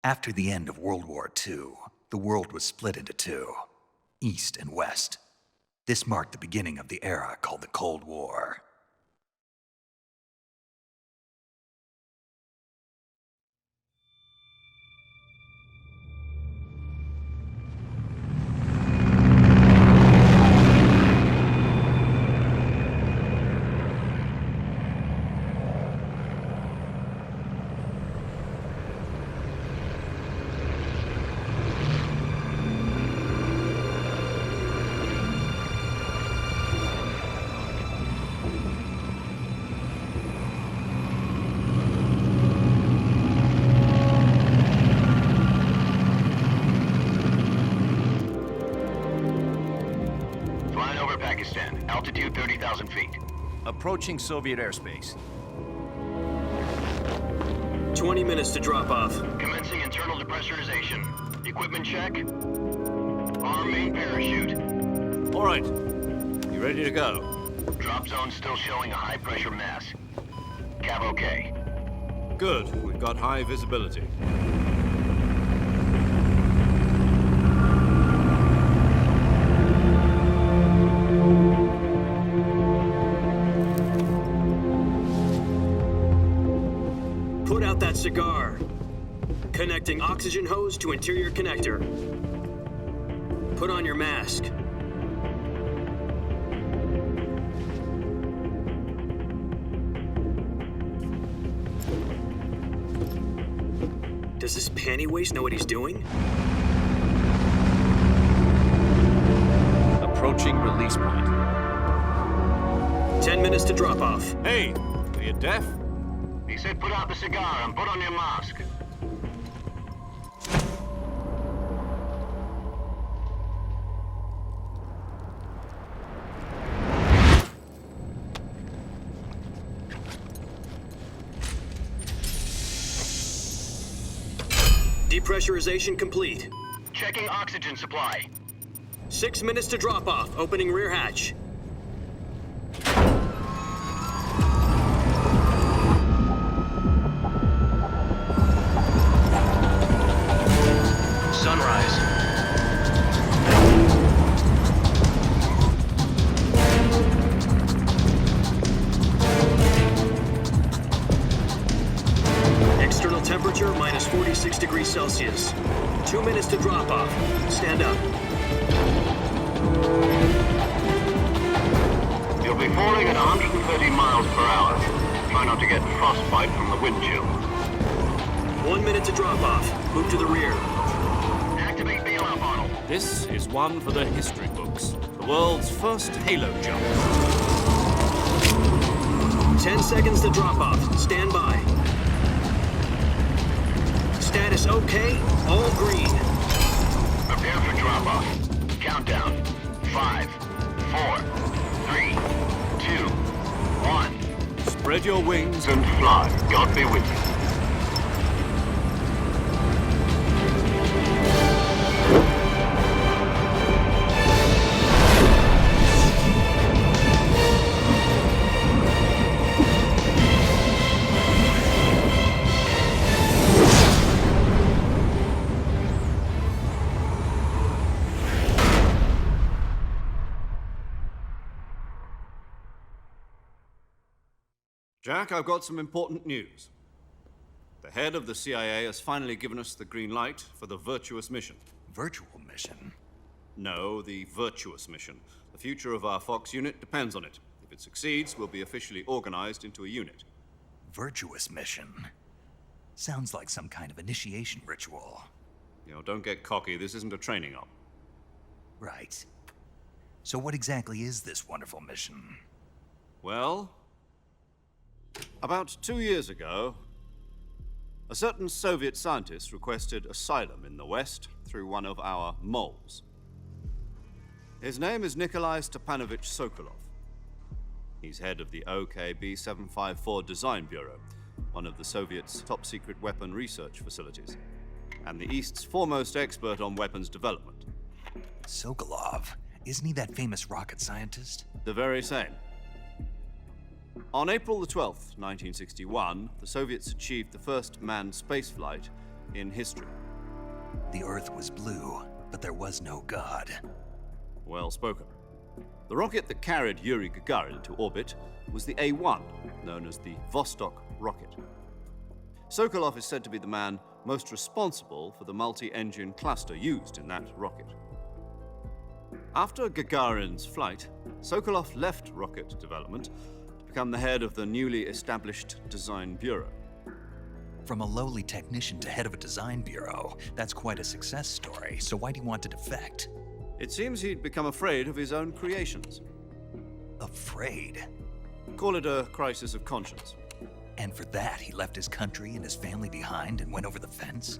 After the end of World War II, the world was split into two, East and West. This marked the beginning of the era called the Cold War. Pakistan, altitude 30,000 feet. Approaching Soviet airspace. 20 minutes to drop off. Commencing internal depressurization. Equipment check. Arm main parachute. All right. You ready to go? Drop zone still showing a high pressure mass. Cav okay. Good. We've got high visibility. Put out that cigar. Connecting oxygen hose to interior connector. Put on your mask. Does this panty waste know what he's doing? Approaching release point. 10 minutes to drop off. Hey, are you deaf? He said put out the cigar and put on your mask. Depressurization complete. Checking oxygen supply. 6 minutes to drop off. Opening rear hatch. Sunrise. External temperature minus 46 degrees Celsius. 2 minutes to drop off. Stand up. You'll be falling at 130 miles per hour. Try not to get frostbite from the wind chill. 1 minute to drop off. Move to the rear. Activate bailout model. This is one for the history books. The world's first halo jump. 10 seconds to drop off. Stand by. Status okay. All green. Prepare for drop-off. Countdown. 5, 4, 3, 2, 1. Spread your wings. And fly. God be with you. Jack, I've got some important news. The head of the CIA has finally given us the green light for the Virtuous mission. Virtual mission? No, the Virtuous mission. The future of our Fox unit depends on it. If it succeeds, we'll be officially organized into a unit. Virtuous mission? Sounds like some kind of initiation ritual. You know, don't get cocky. This isn't a training op. Right. So what exactly is this wonderful mission? Well, about 2 years ago, a certain Soviet scientist requested asylum in the West through one of our moles. His name is Nikolai Stepanovich Sokolov. He's head of the OKB-754 Design Bureau, one of the Soviets' top-secret weapon research facilities, and the East's foremost expert on weapons development. Sokolov? Isn't he that famous rocket scientist? The very same. On April the 12th, 1961, the Soviets achieved the first manned spaceflight in history. The Earth was blue, but there was no God. Well spoken. The rocket that carried Yuri Gagarin to orbit was the A-1, known as the Vostok rocket. Sokolov is said to be the man most responsible for the multi-engine cluster used in that rocket. After Gagarin's flight, Sokolov left rocket development to become the head of the newly established Design Bureau. From a lowly technician to head of a design bureau, that's quite a success story, so why do you want to defect? It seems he'd become afraid of his own creations. Afraid? Call it a crisis of conscience. And for that, he left his country and his family behind and went over the fence?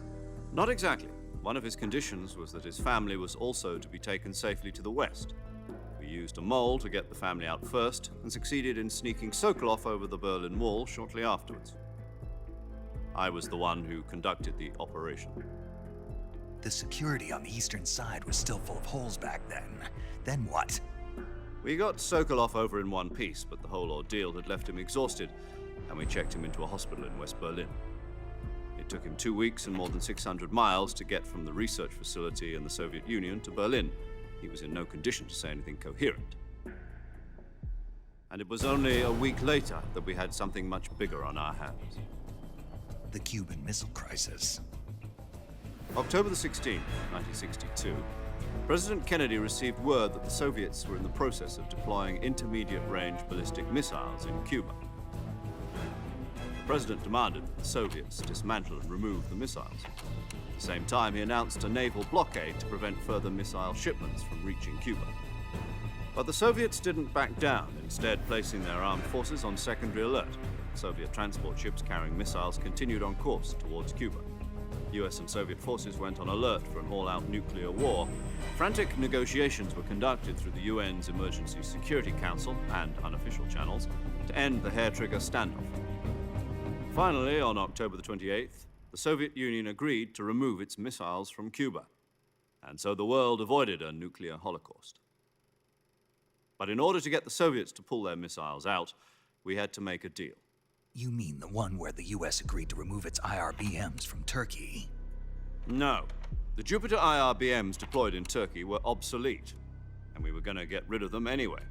Not exactly. One of his conditions was that his family was also to be taken safely to the west. We used a mole to get the family out first and succeeded in sneaking Sokolov over the Berlin Wall shortly afterwards. I was the one who conducted the operation. The security on the eastern side was still full of holes back then. Then what? We got Sokolov over in one piece, but the whole ordeal had left him exhausted, and we checked him into a hospital in West Berlin. It took him 2 weeks and more than 600 miles to get from the research facility in the Soviet Union to Berlin. He was in no condition to say anything coherent. And it was only a week later that we had something much bigger on our hands. The Cuban Missile Crisis. October the 16th, 1962, President Kennedy received word that the Soviets were in the process of deploying intermediate-range ballistic missiles in Cuba. The President demanded that the Soviets dismantle and remove the missiles. At the same time, he announced a naval blockade to prevent further missile shipments from reaching Cuba. But the Soviets didn't back down, instead placing their armed forces on secondary alert. Soviet transport ships carrying missiles continued on course towards Cuba. US and Soviet forces went on alert for an all-out nuclear war. Frantic negotiations were conducted through the UN's Emergency Security Council and unofficial channels to end the hair-trigger standoff. Finally, on October the 28th, the Soviet Union agreed to remove its missiles from Cuba. And so the world avoided a nuclear holocaust. But in order to get the Soviets to pull their missiles out, we had to make a deal. You mean the one where the US agreed to remove its IRBMs from Turkey? No. The Jupiter IRBMs deployed in Turkey were obsolete, and we were going to get rid of them anyway.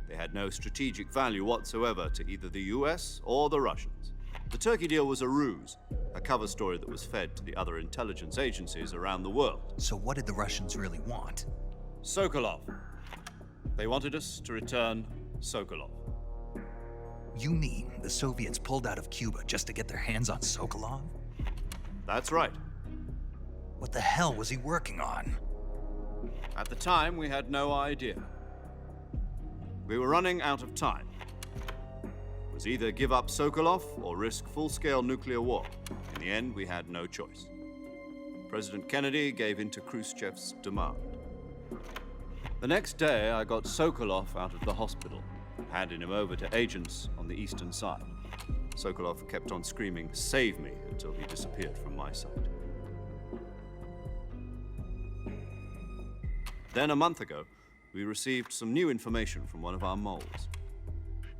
They had no strategic value whatsoever to either the US or the Russians. The Turkey deal was a ruse, a cover story that was fed to the other intelligence agencies around the world. So what did the Russians really want? Sokolov. They wanted us to return Sokolov. You mean the Soviets pulled out of Cuba just to get their hands on Sokolov? That's right. What the hell was he working on? At the time, we had no idea. We were running out of time. It was either give up Sokolov or risk full-scale nuclear war. In the end, we had no choice. President Kennedy gave in to Khrushchev's demand. The next day, I got Sokolov out of the hospital, handing him over to agents on the eastern side. Sokolov kept on screaming, "Save me," until he disappeared from my sight. Then a month ago, we received some new information from one of our moles.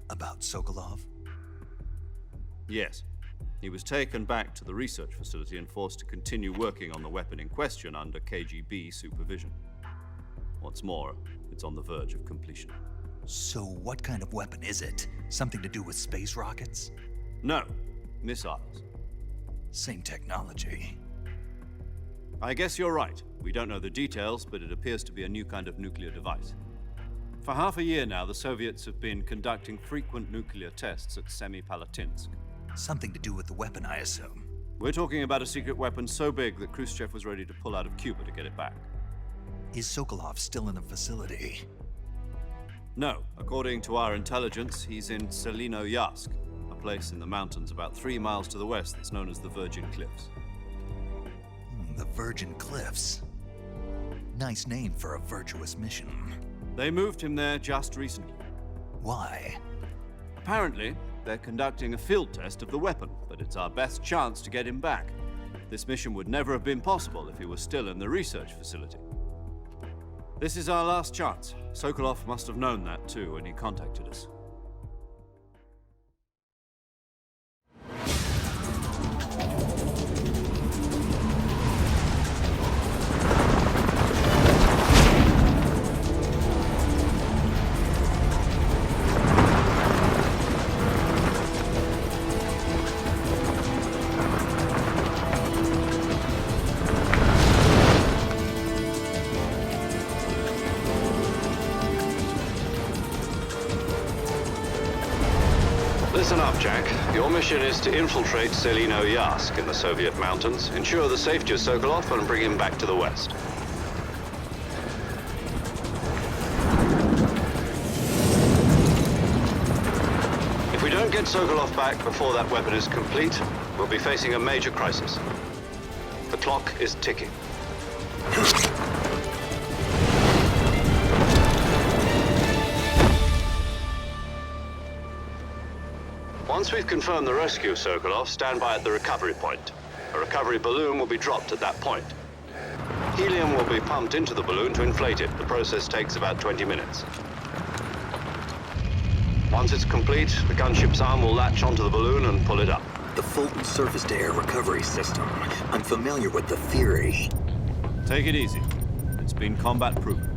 About Sokolov? Yes. He was taken back to the research facility and forced to continue working on the weapon in question under KGB supervision. What's more, it's on the verge of completion. So what kind of weapon is it? Something to do with space rockets? No, missiles. Same technology. I guess you're right. We don't know the details, but it appears to be a new kind of nuclear device. For half a year now, the Soviets have been conducting frequent nuclear tests at Semipalatinsk. Something to do with the weapon, I assume. We're talking about a secret weapon so big that Khrushchev was ready to pull out of Cuba to get it back. Is Sokolov still in the facility? No. According to our intelligence, he's in Selinoyarsk, a place in the mountains about 3 miles to the west that's known as the Virgin Cliffs. The Virgin Cliffs. Nice name for a virtuous mission. They moved him there just recently. Why? Apparently, they're conducting a field test of the weapon, but it's our best chance to get him back. This mission would never have been possible if he was still in the research facility. This is our last chance. Sokolov must have known that too when he contacted us. Listen up, Jack. Your mission is to infiltrate Selino Yask in the Soviet mountains, ensure the safety of Sokolov, and bring him back to the West. If we don't get Sokolov back before that weapon is complete, we'll be facing a major crisis. The clock is ticking. Once we've confirmed the rescue of Sokolov, stand by at the recovery point. A recovery balloon will be dropped at that point. Helium will be pumped into the balloon to inflate it. The process takes about 20 minutes. Once it's complete, the gunship's arm will latch onto the balloon and pull it up. The Fulton surface-to-air recovery system. I'm familiar with the theory. Take it easy. It's been combat-proven.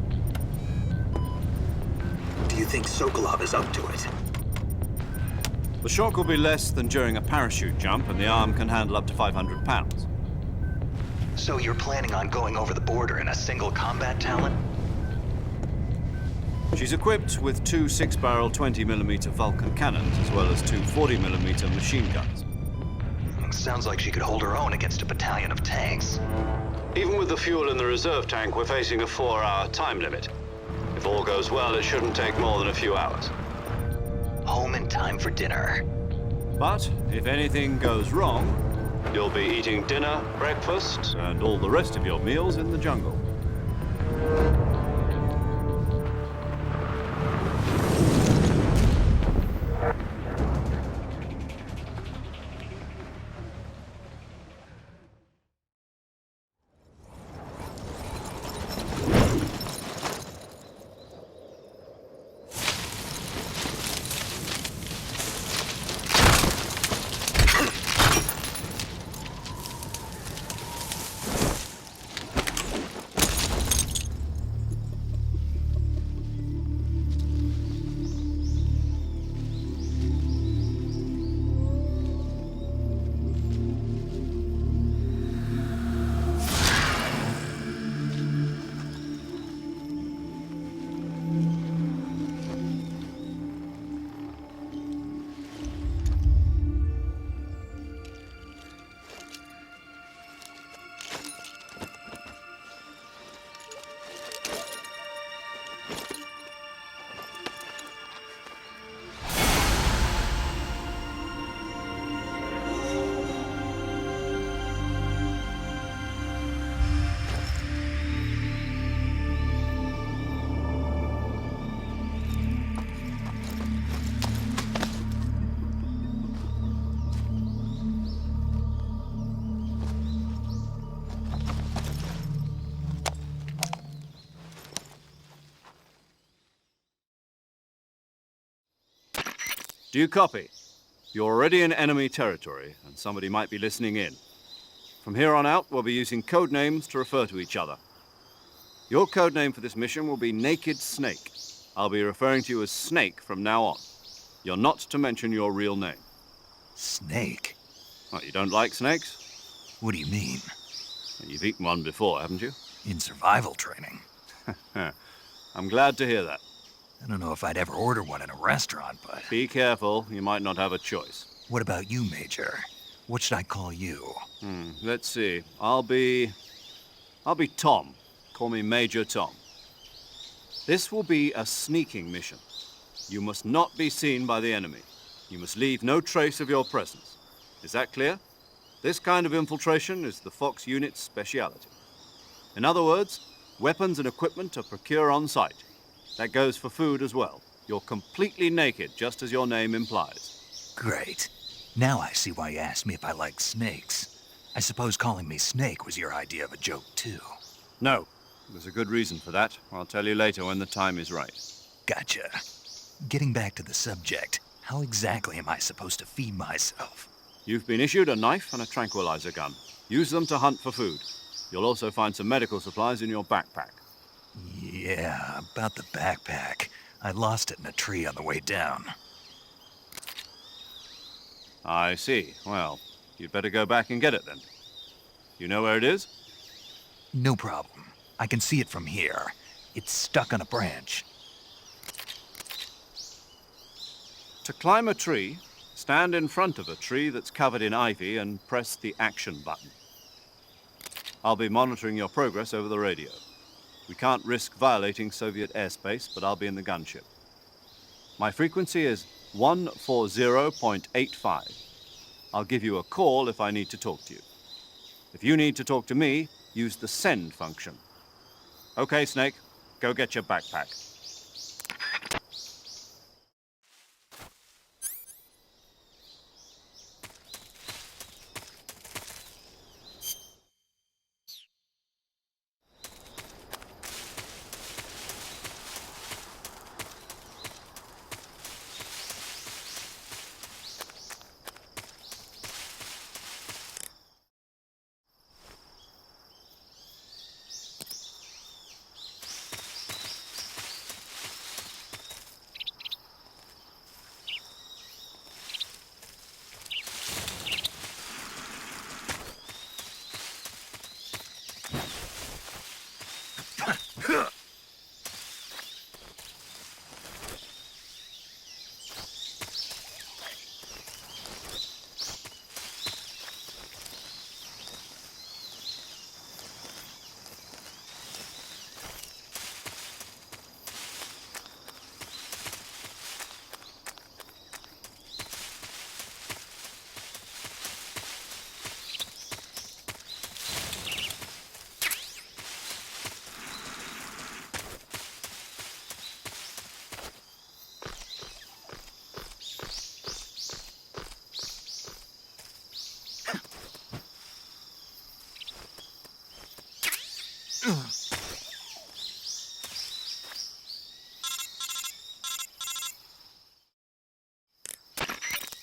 Do you think Sokolov is up to it? The shock will be less than during a parachute jump, and the arm can handle up to 500 pounds. So you're planning on going over the border in a single combat Talon? She's equipped with two 6-barrel 20mm Vulcan cannons, as well as two 40mm machine guns. Sounds like she could hold her own against a battalion of tanks. Even with the fuel in the reserve tank, we're facing a 4-hour time limit. If all goes well, it shouldn't take more than a few hours. Home in time for dinner. But if anything goes wrong, you'll be eating dinner, breakfast, and all the rest of your meals in the jungle. Do you copy? You're already in enemy territory, and somebody might be listening in. From here on out, we'll be using code names to refer to each other. Your code name for this mission will be Naked Snake. I'll be referring to you as Snake from now on. You're not to mention your real name. Snake? What, you don't like snakes? What do you mean? You've eaten one before, haven't you? In survival training? I'm glad to hear that. I don't know if I'd ever order one in a restaurant, but... Be careful, you might not have a choice. What about you, Major? What should I call you? Let's see. I'll be Tom. Call me Major Tom. This will be a sneaking mission. You must not be seen by the enemy. You must leave no trace of your presence. Is that clear? This kind of infiltration is the Fox unit's speciality. In other words, weapons and equipment are procured on site. That goes for food as well. You're completely naked, just as your name implies. Great. Now I see why you asked me if I like snakes. I suppose calling me Snake was your idea of a joke, too. No. There's a good reason for that. I'll tell you later when the time is right. Gotcha. Getting back to the subject, how exactly am I supposed to feed myself? You've been issued a knife and a tranquilizer gun. Use them to hunt for food. You'll also find some medical supplies in your backpack. Yeah, about the backpack. I lost it in a tree on the way down. I see. Well, you'd better go back and get it then. You know where it is? No problem. I can see it from here. It's stuck on a branch. To climb a tree, Stand in front of a tree that's covered in ivy and press the action button. I'll be monitoring your progress over the radio. We can't risk violating Soviet airspace, but I'll be in the gunship. My frequency is 140.85. I'll give you a call if I need to talk to you. If you need to talk to me, use the send function. Okay, Snake, go get your backpack.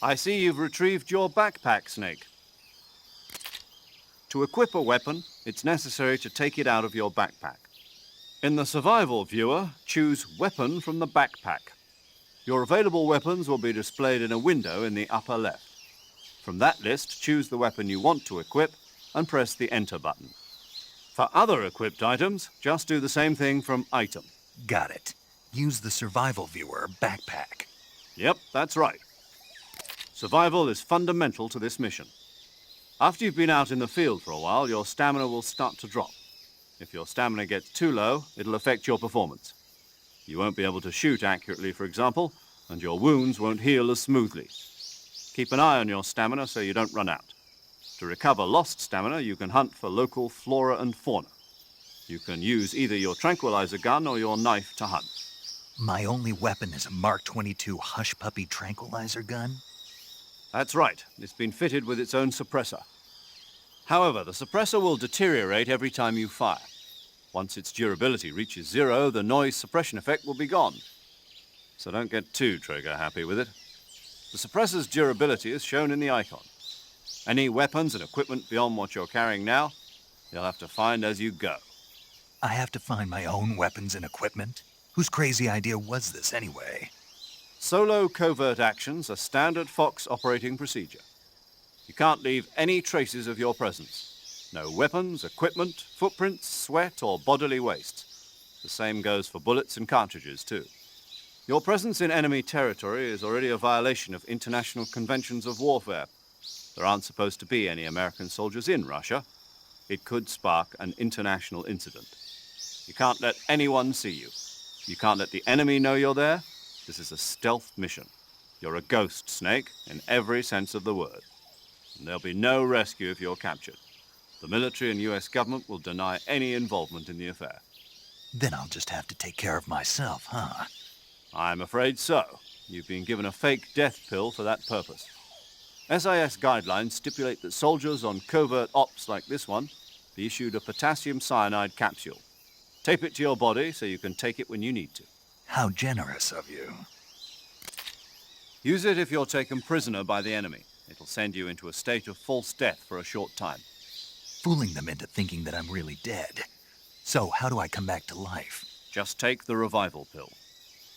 I see you've retrieved your backpack, Snake. To equip a weapon, it's necessary to take it out of your backpack. In the survival viewer, choose Weapon from the backpack. Your available weapons will be displayed in a window in the upper left. From that list, choose the weapon you want to equip and press the Enter button. For other equipped items, just do the same thing from Item. Got it. Use the survival viewer backpack. Yep, that's right. Survival is fundamental to this mission. After you've been out in the field for a while, your stamina will start to drop. If your stamina gets too low, it'll affect your performance. You won't be able to shoot accurately, for example, and your wounds won't heal as smoothly. Keep an eye on your stamina so you don't run out. To recover lost stamina, you can hunt for local flora and fauna. You can use either your tranquilizer gun or your knife to hunt. My only weapon is a Mark 22 Hush Puppy tranquilizer gun? That's right. It's been fitted with its own suppressor. However, the suppressor will deteriorate every time you fire. Once its durability reaches 0, the noise suppression effect will be gone. So don't get too trigger happy with it. The suppressor's durability is shown in the icon. Any weapons and equipment beyond what you're carrying now, you'll have to find as you go. I have to find my own weapons and equipment? Whose crazy idea was this anyway? Solo covert actions are standard Fox operating procedure. You can't leave any traces of your presence. No weapons, equipment, footprints, sweat, or bodily waste. The same goes for bullets and cartridges, too. Your presence in enemy territory is already a violation of international conventions of warfare. There aren't supposed to be any American soldiers in Russia. It could spark an international incident. You can't let anyone see you. You can't let the enemy know you're there. This is a stealth mission. You're a ghost, Snake, in every sense of the word. And there'll be no rescue if you're captured. The military and US government will deny any involvement in the affair. Then I'll just have to take care of myself, huh? I'm afraid so. You've been given a fake death pill for that purpose. SIS guidelines stipulate that soldiers on covert ops like this one be issued a potassium cyanide capsule. Tape it to your body so you can take it when you need to. How generous of you. Use it if you're taken prisoner by the enemy. It'll send you into a state of false death for a short time. Fooling them into thinking that I'm really dead. So how do I come back to life? Just take the revival pill.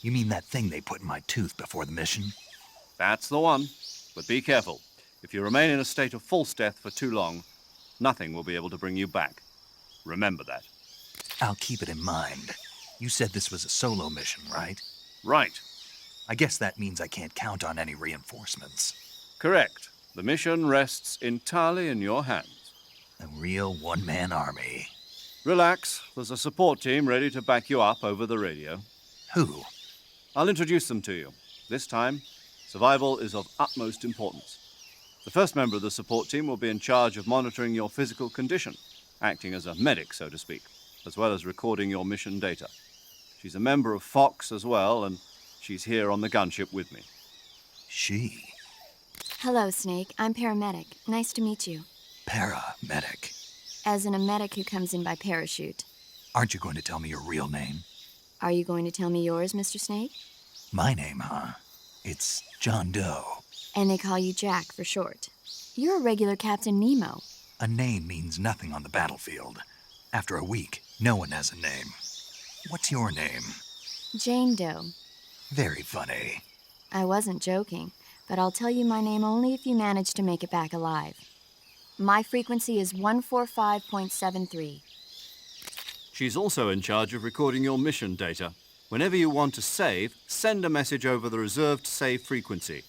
You mean that thing they put in my tooth before the mission? That's the one. But be careful. If you remain in a state of false death for too long, nothing will be able to bring you back. Remember that. I'll keep it in mind. You said this was a solo mission, right? Right. I guess that means I can't count on any reinforcements. Correct. The mission rests entirely in your hands. A real one-man army. Relax. There's a support team ready to back you up over the radio. Who? I'll introduce them to you. This time, survival is of utmost importance. The first member of the support team will be in charge of monitoring your physical condition, acting as a medic, so to speak, as well as recording your mission data. She's a member of Fox as well, and she's here on the gunship with me. She. Hello, Snake. I'm paramedic. Nice to meet you. Paramedic. As in a medic who comes in by parachute. Aren't you going to tell me your real name? Are you going to tell me yours, Mr. Snake? My name, huh? It's John Doe. And they call you Jack for short. You're a regular Captain Nemo. A name means nothing on the battlefield. After a week, no one has a name. What's your name? Jane Doe. Very funny. I wasn't joking, but I'll tell you my name only if you manage to make it back alive. My frequency is 145.73. She's also in charge of recording your mission data. Whenever you want to save, send a message over the reserved save frequency,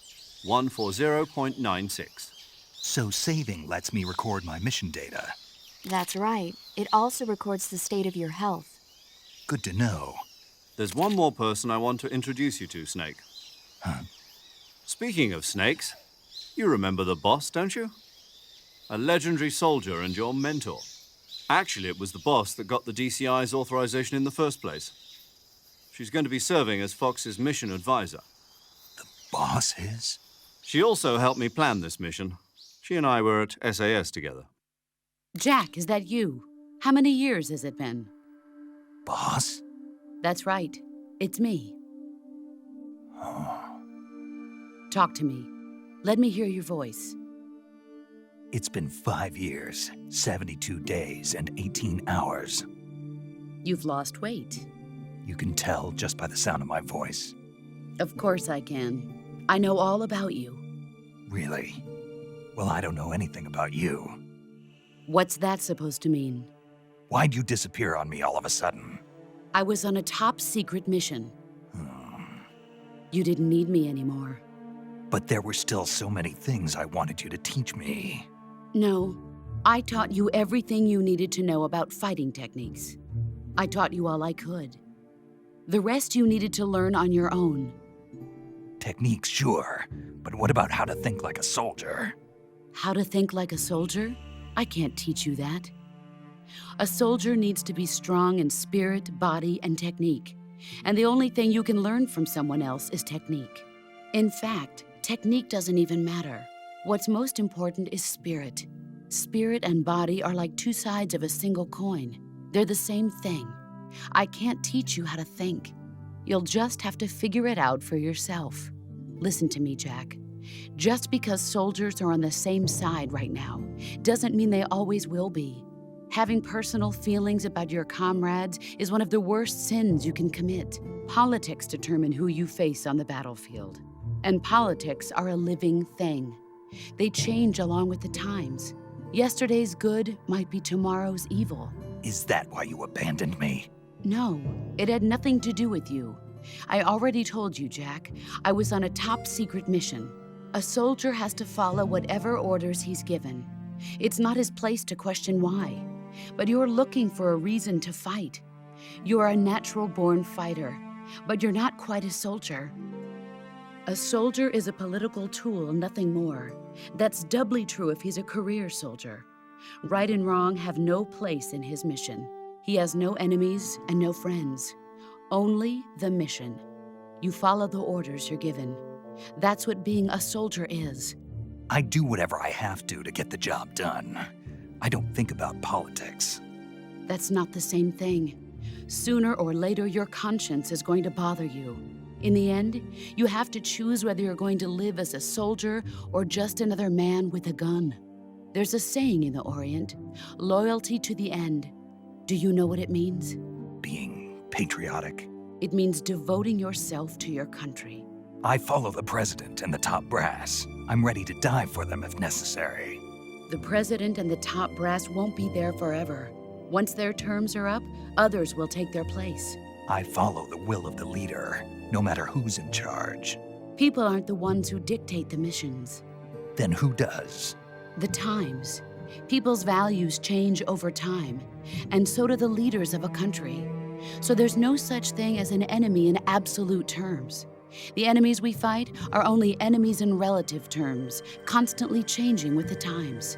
140.96. So saving lets me record my mission data. That's right. It also records the state of your health. Good to know. There's one more person I want to introduce you to, Snake. Huh? Speaking of snakes, you remember the boss, don't you? A legendary soldier and your mentor. Actually, it was the boss that got the DCI's authorization in the first place. She's going to be serving as Fox's mission advisor. The boss is? She also helped me plan this mission. She and I were at SAS together. Jack, is that you? How many years has it been? Boss? That's right. It's me. Talk to me. Let me hear your voice. It's been 5 years, 72 days, and 18 hours. You've lost weight. You can tell just by the sound of my voice. Of course I can. I know all about you. Really? Well, I don't know anything about you. What's that supposed to mean? Why'd you disappear on me all of a sudden? I was on a top-secret mission. You didn't need me anymore. But there were still so many things I wanted you to teach me. No, I taught you everything you needed to know about fighting techniques. I taught you all I could. The rest you needed to learn on your own. Techniques, sure. But what about how to think like a soldier? How to think like a soldier? I can't teach you that. A soldier needs to be strong in spirit, body, and technique. And the only thing you can learn from someone else is technique. In fact, technique doesn't even matter. What's most important is spirit. Spirit and body are like two sides of a single coin. They're the same thing. I can't teach you how to think. You'll just have to figure it out for yourself. Listen to me, Jack. Just because soldiers are on the same side right now doesn't mean they always will be. Having personal feelings about your comrades is one of the worst sins you can commit. Politics determine who you face on the battlefield. And politics are a living thing. They change along with the times. Yesterday's good might be tomorrow's evil. Is that why you abandoned me? No, it had nothing to do with you. I already told you, Jack. I was on a top-secret mission. A soldier has to follow whatever orders he's given. It's not his place to question why. But you're looking for a reason to fight. You're a natural-born fighter, but you're not quite a soldier. A soldier is a political tool, nothing more. That's doubly true if he's a career soldier. Right and wrong have no place in his mission. He has no enemies and no friends. Only the mission. You follow the orders you're given. That's what being a soldier is. I do whatever I have to get the job done. I don't think about politics. That's not the same thing. Sooner or later, your conscience is going to bother you. In the end, you have to choose whether you're going to live as a soldier or just another man with a gun. There's a saying in the Orient, loyalty to the end. Do you know what it means? Being patriotic. It means devoting yourself to your country. I follow the president and the top brass. I'm ready to die for them if necessary. The president and the top brass won't be there forever. Once their terms are up, others will take their place. I follow the will of the leader, no matter who's in charge. People aren't the ones who dictate the missions. Then who does? The times. People's values change over time, and so do the leaders of a country. So there's no such thing as an enemy in absolute terms. The enemies we fight are only enemies in relative terms, constantly changing with the times.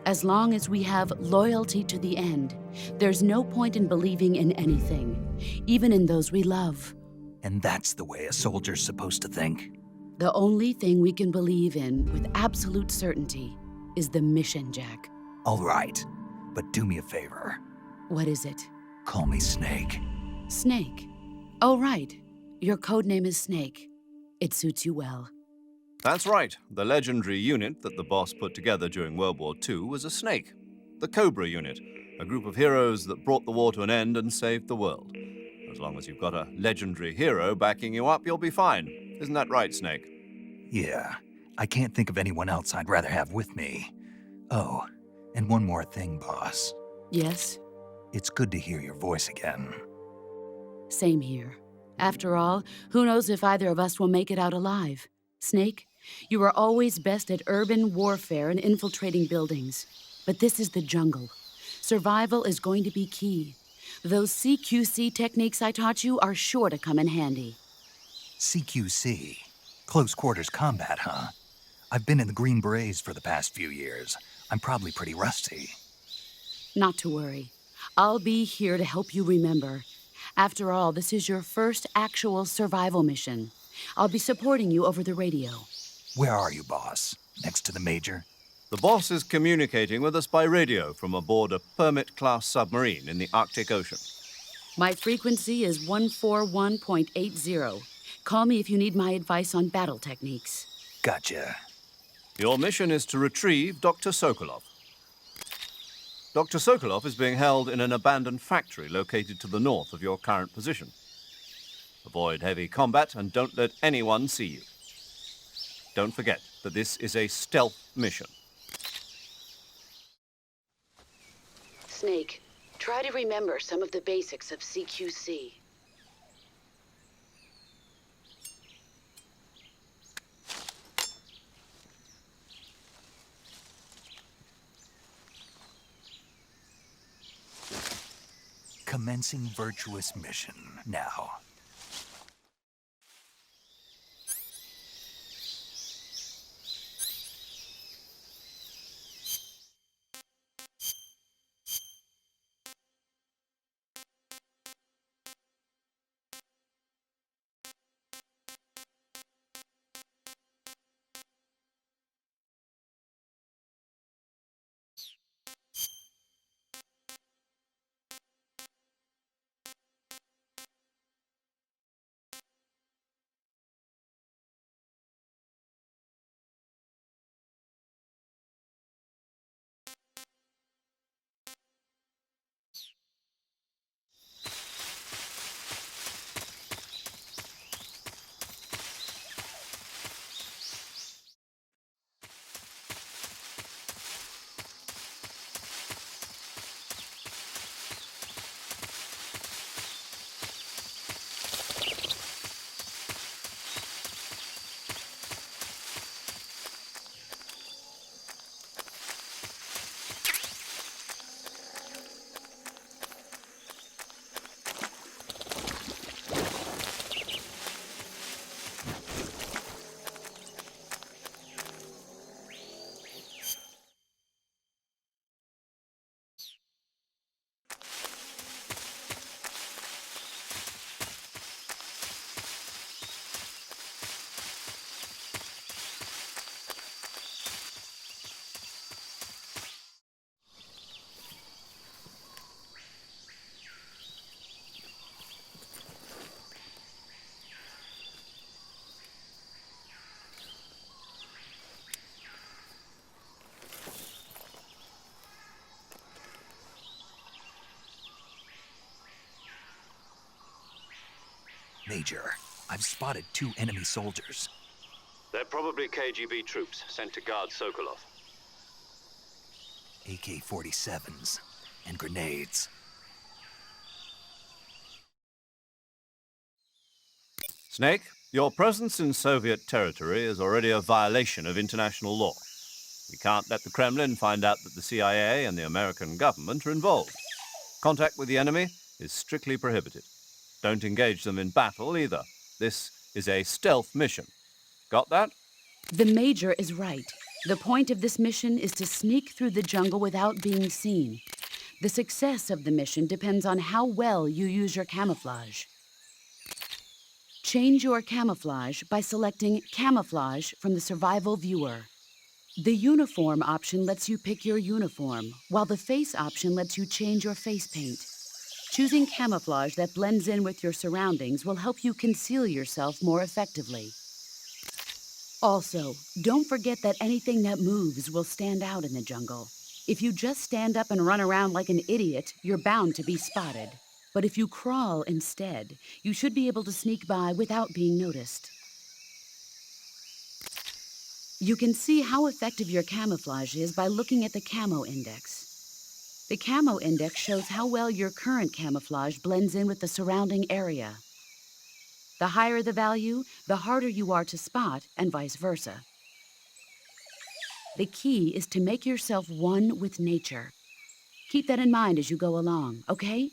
As long as we have loyalty to the end, there's no point in believing in anything, even in those we love. And that's the way a soldier's supposed to think? The only thing we can believe in with absolute certainty is the mission, Jack. All right, but do me a favor. What is it? Call me Snake. Snake. Oh, right. Your code name is Snake. It suits you well. That's right. The legendary unit that the boss put together during World War II was a snake. The Cobra unit, a group of heroes that brought the war to an end and saved the world. As long as you've got a legendary hero backing you up, you'll be fine. Isn't that right, Snake? Yeah, I can't think of anyone else I'd rather have with me. Oh, and one more thing, boss. Yes? It's good to hear your voice again. Same here. After all, who knows if either of us will make it out alive? Snake, you are always best at urban warfare and infiltrating buildings. But this is the jungle. Survival is going to be key. Those CQC techniques I taught you are sure to come in handy. CQC? Close quarters combat, huh? I've been in the Green Berets for the past few years. I'm probably pretty rusty. Not to worry. I'll be here to help you remember. After all, this is your first actual survival mission. I'll be supporting you over the radio. Where are you, boss? Next to the Major? The boss is communicating with us by radio from aboard a Permit-class submarine in the Arctic Ocean. My frequency is 141.80. Call me if you need my advice on battle techniques. Gotcha. Your mission is to retrieve Dr. Sokolov. Dr. Sokolov is being held in an abandoned factory located to the north of your current position. Avoid heavy combat and don't let anyone see you. Don't forget that this is a stealth mission. Snake, try to remember some of the basics of CQC. Commencing virtuous mission now. Major, I've spotted 2 enemy soldiers. They're probably KGB troops sent to guard Sokolov. AK-47s and grenades. Snake, Your presence in Soviet territory is already a violation of international law. We can't let the Kremlin find out that the CIA and the American government are involved. Contact with the enemy is strictly prohibited. Don't engage them in battle either. This is a stealth mission. Got that? The Major is right. The point of this mission is to sneak through the jungle without being seen. The success of the mission depends on how well you use your camouflage. Change your camouflage by selecting Camouflage from the Survival Viewer. The Uniform option lets you pick your uniform, while the Face option lets you change your face paint. Choosing camouflage that blends in with your surroundings will help you conceal yourself more effectively. Also, don't forget that anything that moves will stand out in the jungle. If you just stand up and run around like an idiot, you're bound to be spotted. But if you crawl instead, you should be able to sneak by without being noticed. You can see how effective your camouflage is by looking at the Camo Index. The Camo Index shows how well your current camouflage blends in with the surrounding area. The higher the value, the harder you are to spot, and vice versa. The key is to make yourself one with nature. Keep that in mind as you go along, okay?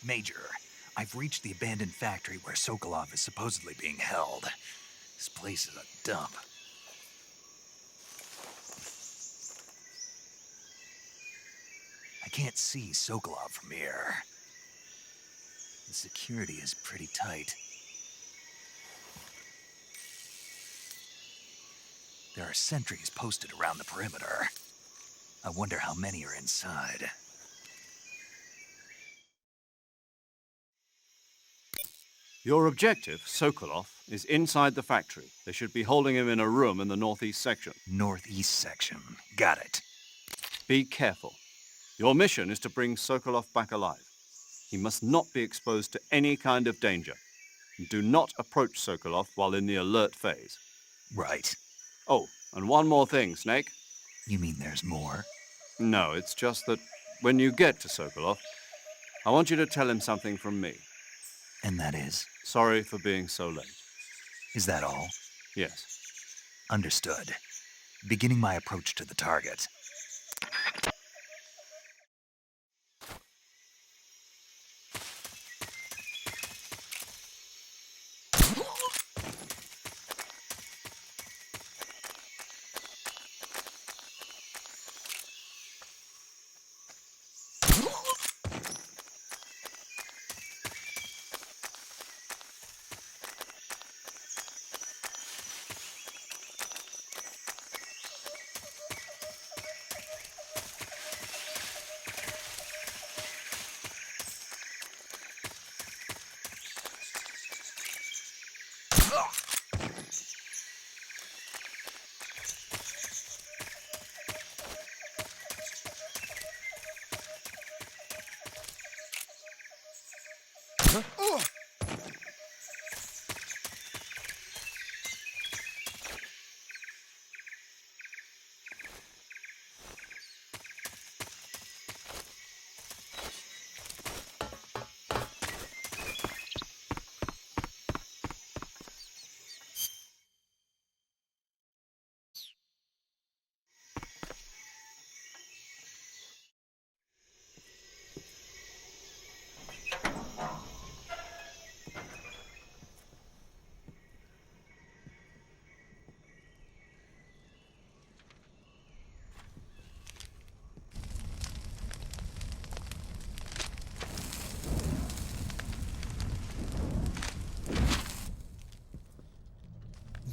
Major, I've reached the abandoned factory where Sokolov is supposedly being held. This place is a dump. I can't see Sokolov from here. The security is pretty tight. There are sentries posted around the perimeter. I wonder how many are inside. Your objective, Sokolov, is inside the factory. They should be holding him in a room in the northeast section. Northeast section. Got it. Be careful. Your mission is to bring Sokolov back alive. He must not be exposed to any kind of danger. And do not approach Sokolov while in the alert phase. Right. Oh, and one more thing, Snake. You mean there's more? No, it's just that when you get to Sokolov, I want you to tell him something from me. And that is? Sorry for being so late. Is that all? Yes. Understood. Beginning my approach to the target.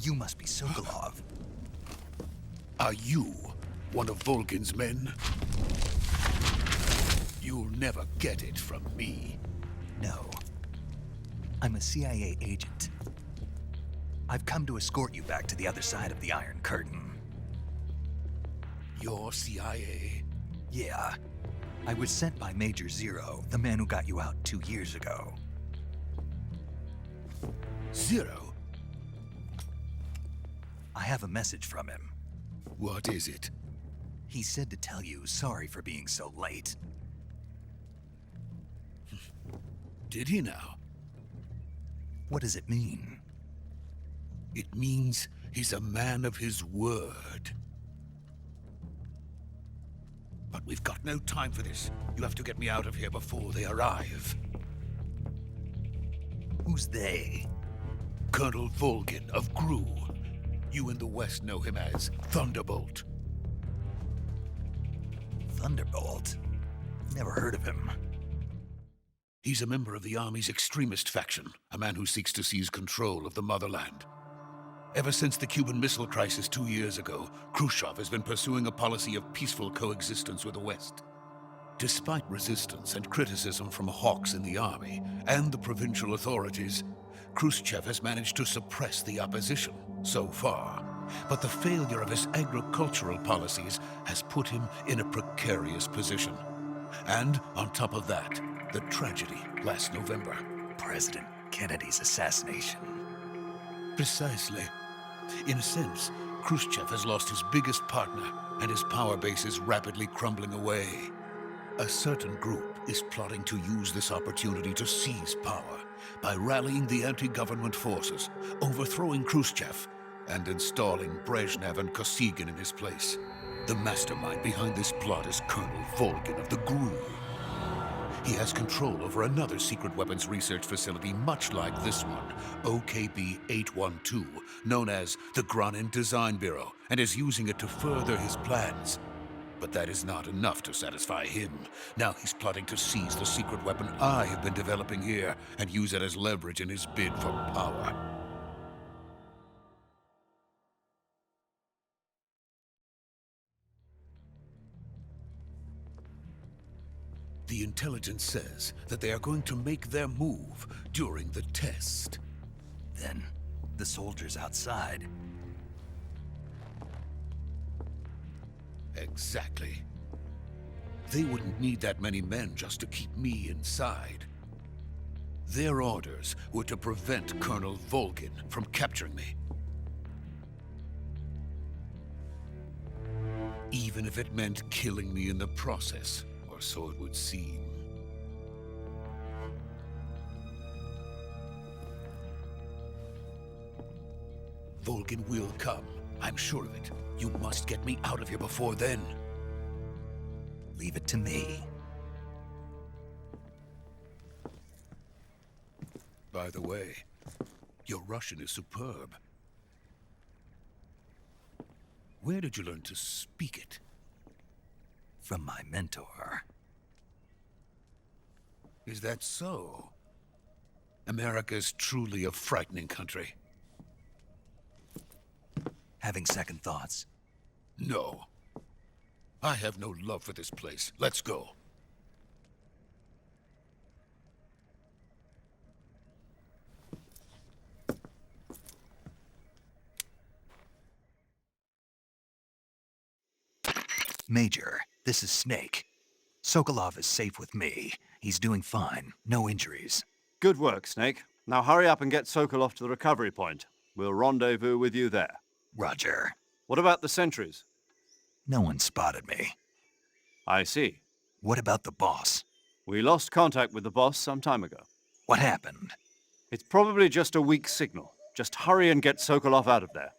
You must be Sokolov. Are you one of Volgin's men? You'll never get it from me. No. I'm a CIA agent. I've come to escort you back to the other side of the Iron Curtain. You're CIA? Yeah. I was sent by Major Zero, the man who got you out 2 years ago. Zero? I have a message from him. What is it? He said to tell you sorry for being so late. Did he now? What does it mean? It means he's a man of his word. But we've got no time for this. You have to get me out of here before they arrive. Who's they? Colonel Volgin of GRU. You in the West know him as Thunderbolt. Thunderbolt? Never heard of him. He's a member of the Army's extremist faction, a man who seeks to seize control of the motherland. Ever since the Cuban Missile Crisis 2 years ago, Khrushchev has been pursuing a policy of peaceful coexistence with the West. Despite resistance and criticism from hawks in the army and the provincial authorities, Khrushchev has managed to suppress the opposition so far. But the failure of his agricultural policies has put him in a precarious position. And on top of that, the tragedy last November. President Kennedy's assassination. Precisely. In a sense, Khrushchev has lost his biggest partner, and his power base is rapidly crumbling away. A certain group is plotting to use this opportunity to seize power by rallying the anti-government forces, overthrowing Khrushchev, and installing Brezhnev and Kosygin in his place. The mastermind behind this plot is Colonel Volgin of the GRU. He has control over another secret weapons research facility much like this one, OKB-812, known as the Granin Design Bureau, and is using it to further his plans. But that is not enough to satisfy him. Now he's plotting to seize the secret weapon I have been developing here and use it as leverage in his bid for power. The intelligence says that they are going to make their move during the test. Then, the soldiers outside. Exactly. They wouldn't need that many men just to keep me inside. Their orders were to prevent Colonel Volgin from capturing me. Even if it meant killing me in the process, or so it would seem. Volgin will come. I'm sure of it. You must get me out of here before then. Leave it to me. By the way, your Russian is superb. Where did you learn to speak it? From my mentor. Is that so? America is truly a frightening country. Having second thoughts? No. I have no love for this place. Let's go. Major, this is Snake. Sokolov is safe with me. He's doing fine. No injuries. Good work, Snake. Now hurry up and get Sokolov to the recovery point. We'll rendezvous with you there. Roger. What about the sentries? No one spotted me. I see. What about the boss? We lost contact with the boss some time ago. What happened? It's probably just a weak signal. Just hurry and get Sokolov out of there.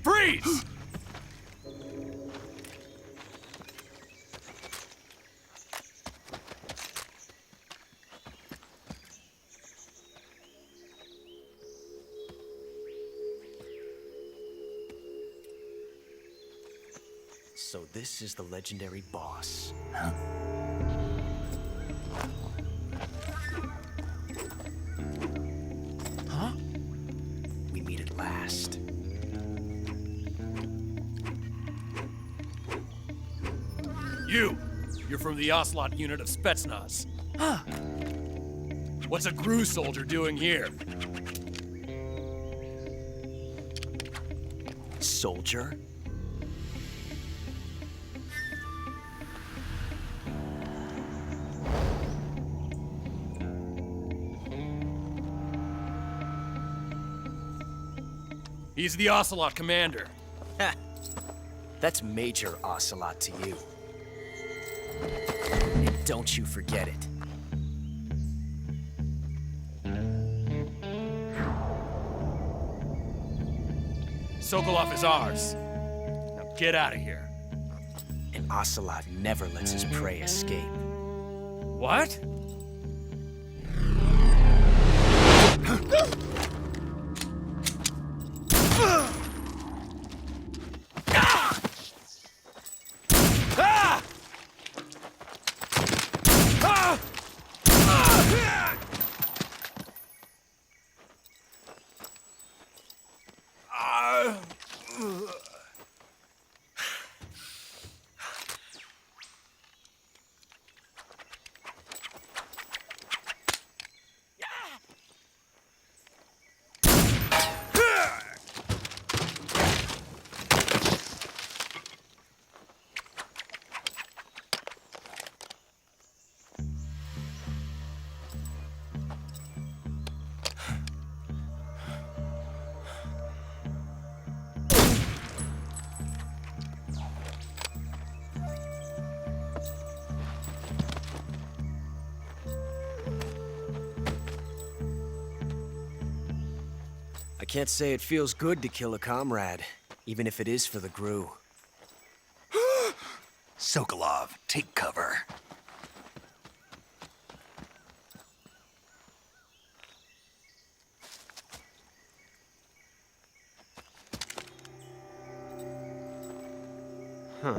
Freeze! So this is the legendary boss. Huh? Huh? We meet at last. You're from the Ocelot unit of Spetsnaz. Huh. What's a GRU soldier doing here? Soldier? He's the Ocelot commander. Ha! That's Major Ocelot to you. And don't you forget it. Sokolov is ours. Now get out of here. And Ocelot never lets his prey escape. What? Can't say it feels good to kill a comrade, even if it is for the GRU. Sokolov, take cover. Huh.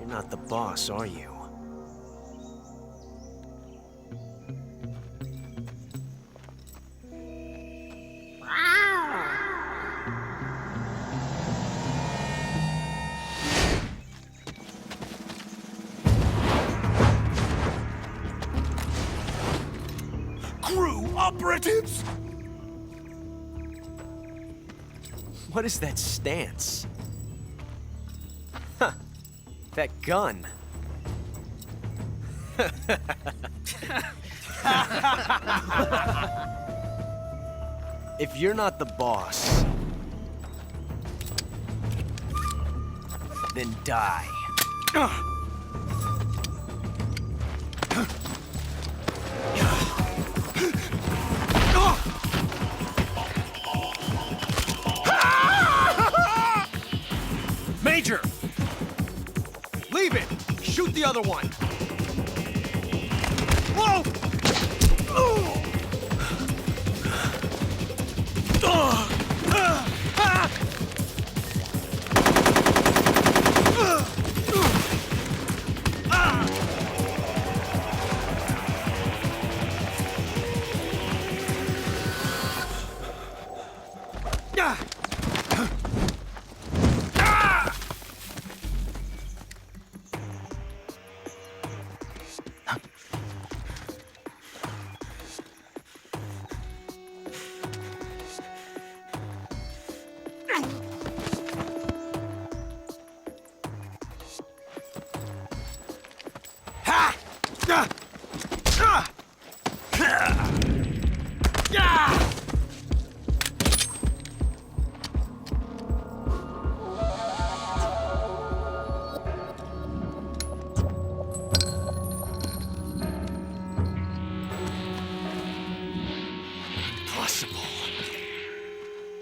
You're not the boss, are you? GRU operatives! What is that stance? Huh. That gun. If you're not the boss, then die. Major! Leave it! Shoot the other one! Whoa!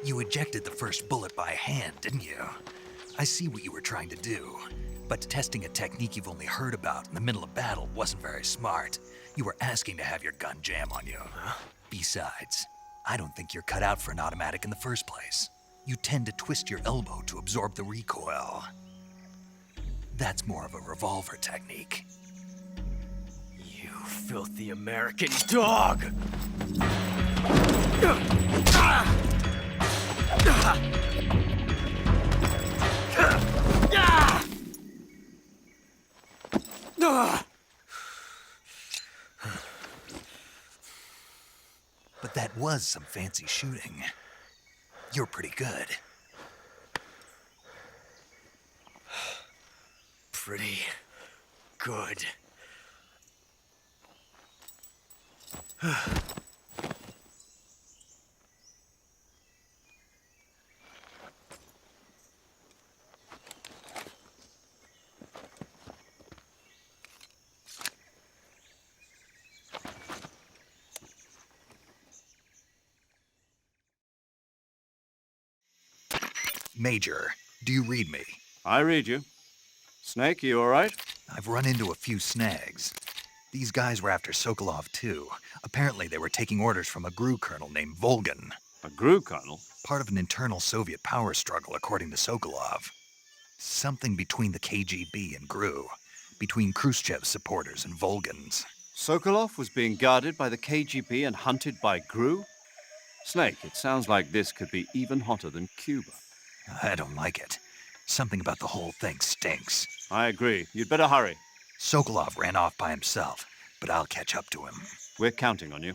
You ejected the first bullet by hand, didn't you? I see what you were trying to do, but testing a technique you've only heard about in the middle of battle wasn't very smart. You were asking to have your gun jam on you. Besides, I don't think you're cut out for an automatic in the first place. You tend to twist your elbow to absorb the recoil. That's more of a revolver technique. You filthy American dog! But that was some fancy shooting. You're pretty good. Pretty good. Major, do you read me? I read you. Snake, you all right? I've run into a few snags. These guys were after Sokolov, too. Apparently, they were taking orders from a GRU colonel named Volgin. A GRU colonel? Part of an internal Soviet power struggle, according to Sokolov. Something between the KGB and GRU. Between Khrushchev's supporters and Volgin's. Sokolov was being guarded by the KGB and hunted by GRU? Snake, it sounds like this could be even hotter than Cuba. I don't like it. Something about the whole thing stinks. I agree. You'd better hurry. Sokolov ran off by himself, but I'll catch up to him. We're counting on you.